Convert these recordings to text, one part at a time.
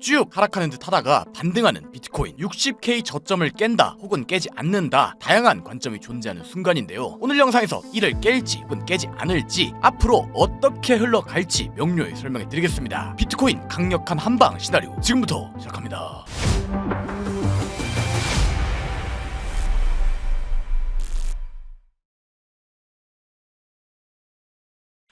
쭉 하락하는 듯 하다가 반등하는 비트코인. 60K 저점을 깬다 혹은 깨지 않는다, 다양한 관점이 존재하는 순간인데요. 오늘 영상에서 이를 깰지 혹은 깨지 않을지, 앞으로 어떻게 흘러갈지 명료히 설명해 드리겠습니다. 비트코인 강력한 한방 시나리오 지금부터 시작합니다.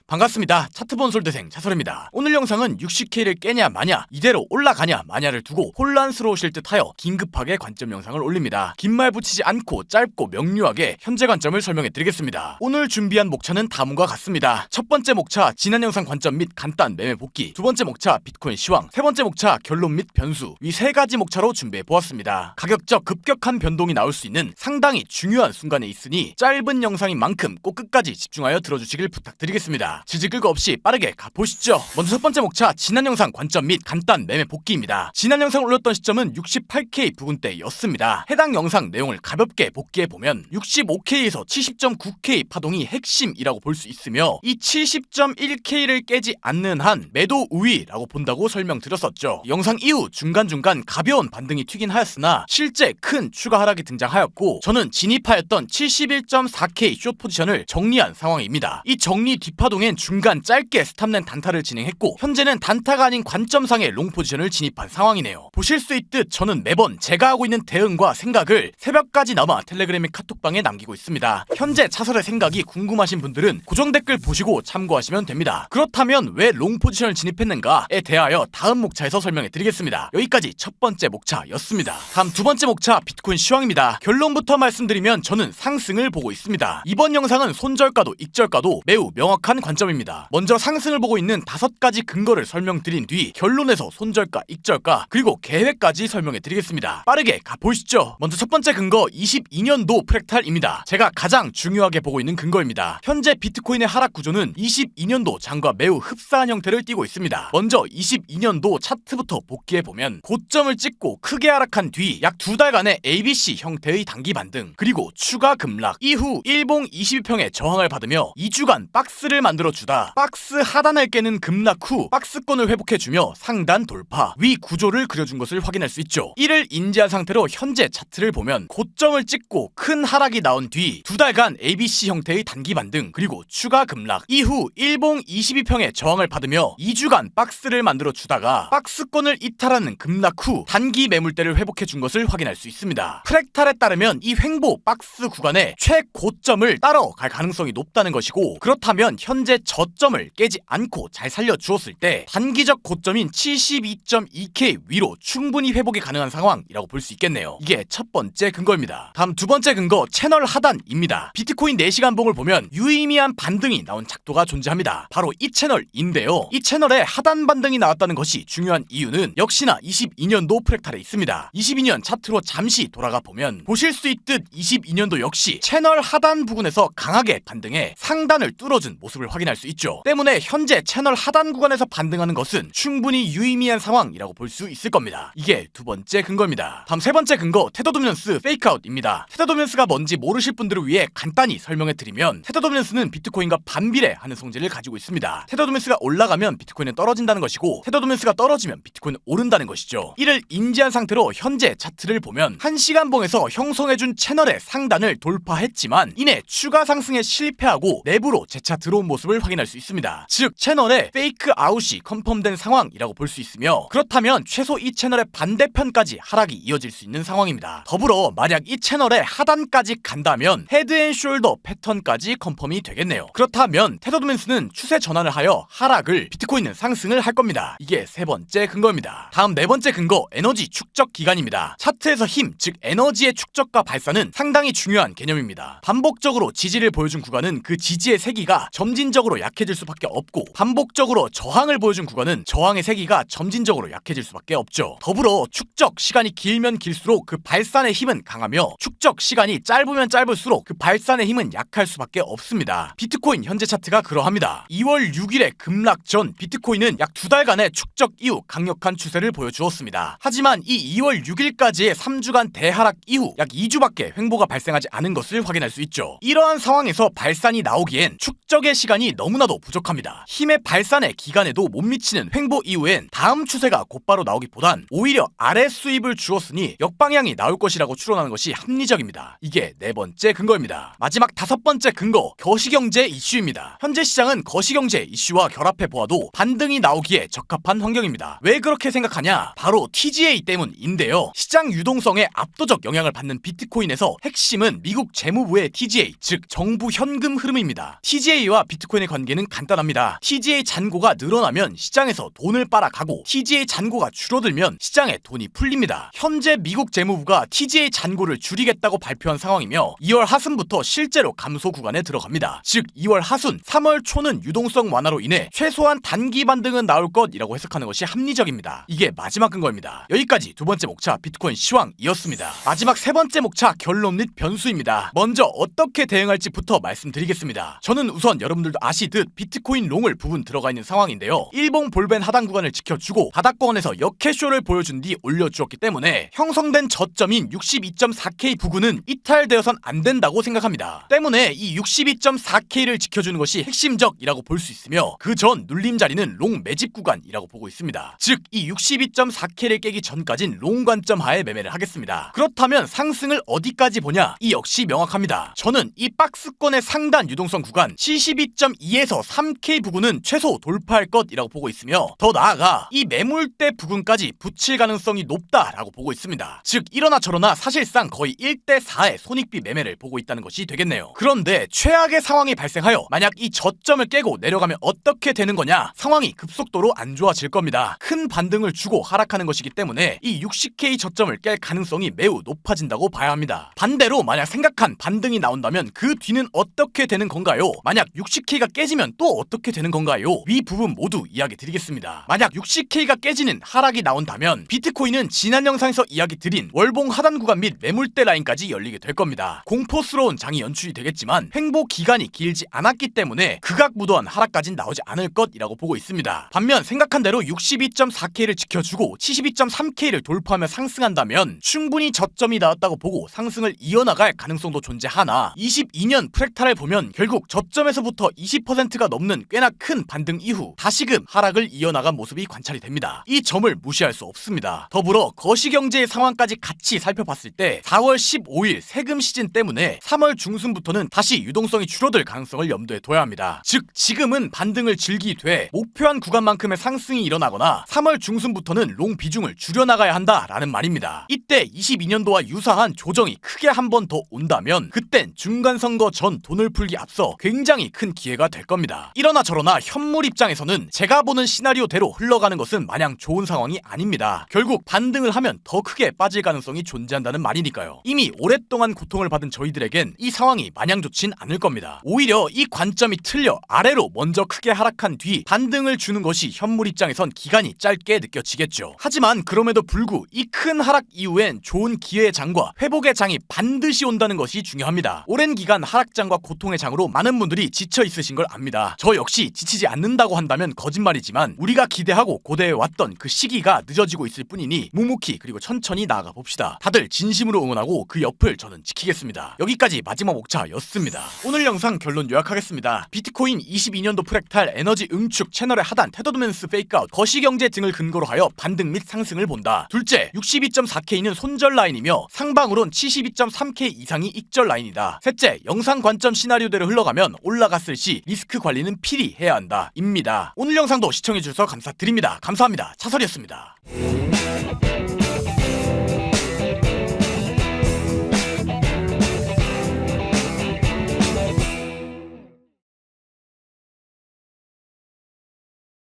반갑습니다. 차트본 솔드생 차설입니다. 오늘 영상은 60K를 깨냐 마냐, 이대로 올라가냐 마냐를 두고 혼란스러우실 듯하여 긴급하게 관점 영상을 올립니다. 긴 말 붙이지 않고 짧고 명료하게 현재 관점을 설명해 드리겠습니다. 오늘 준비한 목차는 다음과 같습니다. 첫 번째 목차 지난 영상 관점 및 간단 매매 복귀, 두 번째 목차 비트코인 시황, 세 번째 목차 결론 및 변수, 이 세 가지 목차로 준비해 보았습니다. 가격적 급격한 변동이 나올 수 있는 상당히 중요한 순간에 있으니 짧은 영상인 만큼 꼭 끝까지 집중하여 들어주시길 부탁드리겠습니다. 지지 끌거 없이 빠르게 가보시죠. 먼저 첫 번째 목차 지난 영상 관점 및 간단 매매 복귀입니다. 지난 영상을 올렸던 시점은 68K 부근대였습니다. 해당 영상 내용을 가볍게 복귀해보면 65K에서 70.9K 파동이 핵심이라고 볼 수 있으며, 이 70.1K를 깨지 않는 한 매도 우위라고 본다고 설명드렸었죠. 영상 이후 중간중간 가벼운 반등이 튀긴 하였으나 실제 큰 추가 하락이 등장하였고, 저는 진입하였던 71.4K 숏 포지션을 정리한 상황입니다. 이 정리 뒷파동엔 중간 짧게 스탑낸 단타를 진행했고, 현재는 단타가 아닌 관점상의 롱 포지션을 진입한 상황이네요. 보실 수 있듯 저는 매번 제가 하고 있는 대응과 생각을 새벽까지 남아 텔레그램 및 카톡방에 남기고 있습니다. 현재 차설의 생각이 궁금하신 분들은 고정 댓글 보시고 참고하시면 됩니다. 그렇다면 왜 롱 포지션을 진입했는가에 대하여 다음 목차에서 설명해 드리겠습니다. 여기까지 첫 번째 목차였습니다. 다음 두 번째 목차 비트코인 시황입니다. 결론부터 말씀드리면 저는 상승을 보고 있습니다. 이번 영상은 손절가도 익절가도 매우 명확한 관점입니다. 먼저 상승을 보고 있는 5가지 근거를 설명드린 뒤 결론에서 손절가, 익절가, 그리고 계획까지 설명해 드리겠습니다. 빠르게 가보시죠. 먼저 첫 번째 근거 22년도 프랙탈입니다. 제가 가장 중요하게 보고 있는 근거입니다. 현재 비트코인의 하락 구조는 22년도 장과 매우 흡사한 형태를 띠고 있습니다. 먼저 22년도 차트부터 복귀해보면 고점을 찍고 크게 하락한 뒤 약 2달간의 ABC 형태의 단기 반등, 그리고 추가 급락 이후 일봉 22평의 저항을 받으며 2주간 박스를 만들어주다 박스 하단을 깨는 급락 후 박스권을 회복해주며 상단 돌파, 위 구조를 그려준 것을 확인할 수 있죠. 이를 인지한 상태로 현재 차트를 보면 고점을 찍고 큰 하락이 나온 뒤 2달간 ABC 형태의 단기 반등, 그리고 추가 급락 이후 일봉 22평의 저항을 받으며 2주간 박스를 만들어주다가 박스권을 이탈하는 급락 후 단기 매물대를 회복해준 것을 확인할 수 있습니다. 프랙탈에 따르면 이 횡보 박스 구간의 최고점을 따라갈 가능성이 높다는 것이고, 그렇다면 현재 저점을 깨지 않고 잘 살려주었을 때 단기적 고점인 72.2K 위로 충분히 회복이 가능한 상황이라고 볼 수 있겠네요. 이게 첫 번째 근거입니다. 다음 두 번째 근거 채널 하단입니다. 비트코인 4시간 봉을 보면 유의미한 반등이 나온 작도가 존재합니다. 바로 이 채널인데요. 이 채널에 하단 반등이 나왔다는 것이 중요한 이유는 역시나 22년도 프랙탈에 있습니다. 22년 차트로 잠시 돌아가 보면 보실 수 있듯 22년도 역시 채널 하단 부근에서 강하게 반등해 상단을 뚫어준 모습을 확인할 수 있죠. 때문에 현재 채널 하단 구간에서 반등하는 것은 충분히 유의미한 상황이라고 볼 수 있을 겁니다. 이게 두 번째 근거입니다. 다음 세 번째 근거 테더 도미넌스 페이크아웃입니다. 테더 도미넌스가 뭔지 모르실 분들을 위해 간단히 설명해 드리면, 테더 도미넌스는 비트코인과 반비례하는 성질을 가지고 있습니다. 테더 도미넌스가 올라가면 비트코인은 떨어진다는 것이고, 테더 도미넌스가 떨어지면 비트코인은 오른다는 것이죠. 이를 인지한 상태로 현재 차트를 보면 1시간 봉에서 형성해준 채널의 상단을 돌파했지만 이내 추가 상승에 실패하고 내부로 재차 들어온 모습을 확인할 수 있습니다. 즉 채널에 페이크 아웃이 컨펌된 상황이라고 볼 수 있으며, 그렇다면 최소 이 채널의 반대편까지 하락이 이어질 수 있는 상황입니다. 더불어 만약 이 채널의 하단까지 간다면 헤드앤숄더 패턴까지 컨펌이 되겠네요. 그렇다면 테더 도미넌스는 추세 전환을 하여 하락을, 비트코인은 상승을 할 겁니다. 이게 세 번째 근거입니다. 다음 네 번째 근거 에너지 축적 기간입니다. 차트에서 힘, 즉 에너지의 축적과 발산은 상당히 중요한 개념입니다. 반복적으로 지지를 보여준 구간은 그 지지의 세기가 점진적으로 약해질 수밖에 없고, 반복적으로 저항을 보여준 구간은 저항의 세기가 점진적으로 약해질 수밖에 없죠. 더불어 축적 시간이 길면 길수록 그 발산의 힘은 강하며, 축적 시간이 짧으면 짧을수록 그 발산의 힘은 약할 수밖에 없습니다. 비트코인 현재 차트가 그러합니다. 2월 6일의 급락 전 비트코인은 약 2달간의 축적 이후 강력한 추세를 보여주었습니다. 하지만 이 2월 6일까지의 3주간 대하락 이후 약 2주밖에 횡보가 발생하지 않은 것을 확인할 수 있죠. 이러한 상황에서 발산이 나오기엔 축적의 시간이 힘이 너무나도 부족합니다. 힘의 발산의 기간에도 못 미치는 횡보 이후엔 다음 추세가 곧바로 나오기보단 오히려 아래 수입을 주었으니 역방향이 나올 것이라고 추론하는 것이 합리적입니다. 이게 네 번째 근거입니다. 마지막 다섯 번째 근거, 거시경제 이슈입니다. 현재 시장은 거시경제 이슈와 결합해 보아도 반등이 나오기에 적합한 환경입니다. 왜 그렇게 생각하냐? 바로 TGA 때문인데요. 시장 유동성에 압도적 영향을 받는 비트코인에서 핵심은 미국 재무부의 TGA, 즉 정부 현금 흐름입니다. TGA와 비트코인의 관계는 간단합니다. TGA 잔고가 늘어나면 시장에서 돈을 빨아가고 TGA 잔고가 줄어들면 시장에 돈이 풀립니다. 현재 미국 재무부가 TGA 잔고를 줄이겠다고 발표한 상황이며 2월 하순부터 실제로 감소 구간에 들어갑니다. 즉 2월 하순, 3월 초는 유동성 완화로 인해 최소한 단기 반등은 나올 것이라고 해석하는 것이 합리적입니다. 이게 마지막 근거입니다. 여기까지 두 번째 목차 비트코인 시황이었습니다. 마지막 세 번째 목차 결론 및 변수입니다. 먼저 어떻게 대응할지부터 말씀드리겠습니다. 저는 우선 여러분들도 아시듯 비트코인 롱을 부분 들어가 있는 상황인데요. 일봉 볼벤 하단 구간을 지켜주고 바닥권에서 역캐쇼를 보여준 뒤 올려주었기 때문에 형성된 저점인 62.4K 부근은 이탈되어선 안 된다고 생각합니다. 때문에 이 62.4K를 지켜주는 것이 핵심적이라고 볼 수 있으며 그 전 눌림 자리는 롱 매집 구간이라고 보고 있습니다. 즉 이 62.4K를 깨기 전까진 롱 관점 하에 매매를 하겠습니다. 그렇다면 상승을 어디까지 보냐? 이 역시 명확합니다. 저는 이 박스권의 상단 유동성 구간 72.2에서 3K 부근은 최소 돌파할 것이라고 보고 있으며 더 나아가 이 매물대 부근까지 붙일 가능성이 높다라고 보고 있습니다. 즉 이러나 저러나 사실상 거의 1대4의 손익비 매매를 보고 있다는 것이 되겠네요. 그런데 최악의 상황이 발생하여 만약 이 저점을 깨고 내려가면 어떻게 되는 거냐? 상황이 급속도로 안 좋아질 겁니다. 큰 반등을 주고 하락하는 것이기 때문에 이 60K 저점을 깰 가능성이 매우 높아진다고 봐야 합니다. 반대로 만약 생각한 반등이 나온다면 그 뒤는 어떻게 되는 건가요? 만약 60K가 깨지면 또 어떻게 되는 건가요? 위 부분 모두 이야기 드리겠습니다. 만약 60K가 깨지는 하락이 나온다면 비트코인은 지난 영상에서 이야기 드린 월봉 하단 구간 및 매물대 라인까지 열리게 될 겁니다. 공포스러운 장이 연출이 되겠지만 횡보 기간이 길지 않았기 때문에 극악무도한 하락까진 나오지 않을 것이라고 보고 있습니다. 반면 생각한 대로 62.4K를 지켜주고 72.3K를 돌파하며 상승한다면 충분히 저점이 나왔다고 보고 상승을 이어나갈 가능성도 존재하나 22년 프랙탈을 보면 결국 저점에서부터 20%가 넘는 꽤나 큰 반등 이후 다시금 하락을 이어나간 모습이 관찰이 됩니다. 이 점을 무시할 수 없습니다. 더불어 거시경제의 상황까지 같이 살펴봤을 때 4월 15일 세금 시즌 때문에 3월 중순부터는 다시 유동성이 줄어들 가능성을 염두에 둬야 합니다. 즉 지금은 반등을 즐기되 목표한 구간만큼의 상승이 일어나거나 3월 중순부터는 롱 비중을 줄여나가야 한다라는 말입니다. 이때 22년도와 유사한 조정이 크게 한 번 더 온다면 그땐 중간선거 전 돈을 풀기 앞서 굉장히 큰 기회가 될 겁니다. 이러나 저러나 현물 입장에서는 제가 보는 시나리오대로 흘러가는 것은 마냥 좋은 상황이 아닙니다. 결국 반등을 하면 더 크게 빠질 가능성이 존재한다는 말이니까요. 이미 오랫동안 고통을 받은 저희들에겐 이 상황이 마냥 좋진 않을 겁니다. 오히려 이 관점이 틀려 아래로 먼저 크게 하락한 뒤 반등을 주는 것이 현물 입장에선 기간이 짧게 느껴지겠죠. 하지만 그럼에도 불구 이 큰 하락 이후엔 좋은 기회의 장과 회복의 장이 반드시 온다는 것이 중요합니다. 오랜 기간 하락장과 고통의 장으로 많은 분들이 지쳐 있으신 걸 압니다. 저 역시 지치지 않는다고 한다면 거짓말이지만 우리가 기대하고 고대해왔던 그 시기가 늦어지고 있을 뿐이니 묵묵히 그리고 천천히 나아가 봅시다. 다들 진심으로 응원하고 그 옆을 저는 지키겠습니다. 여기까지 마지막 목차였습니다. 오늘 영상 결론 요약하겠습니다. 비트코인 22년도 프랙탈 에너지 응축 채널의 하단 테더드맨스 페이크아웃 거시경제 등을 근거로 하여 반등 및 상승을 본다. 둘째, 62.4K는 손절 라인이며 상방으론 72.3K 이상이 익절 라인이다. 셋째, 영상 관점 시나리오대로 흘러가면 올라갔을 시 리스크 관리는 필히 해야 한다 입니다. 오늘 영상도 시청해주셔서 감사드립니다. 감사합니다. 차설이었습니다.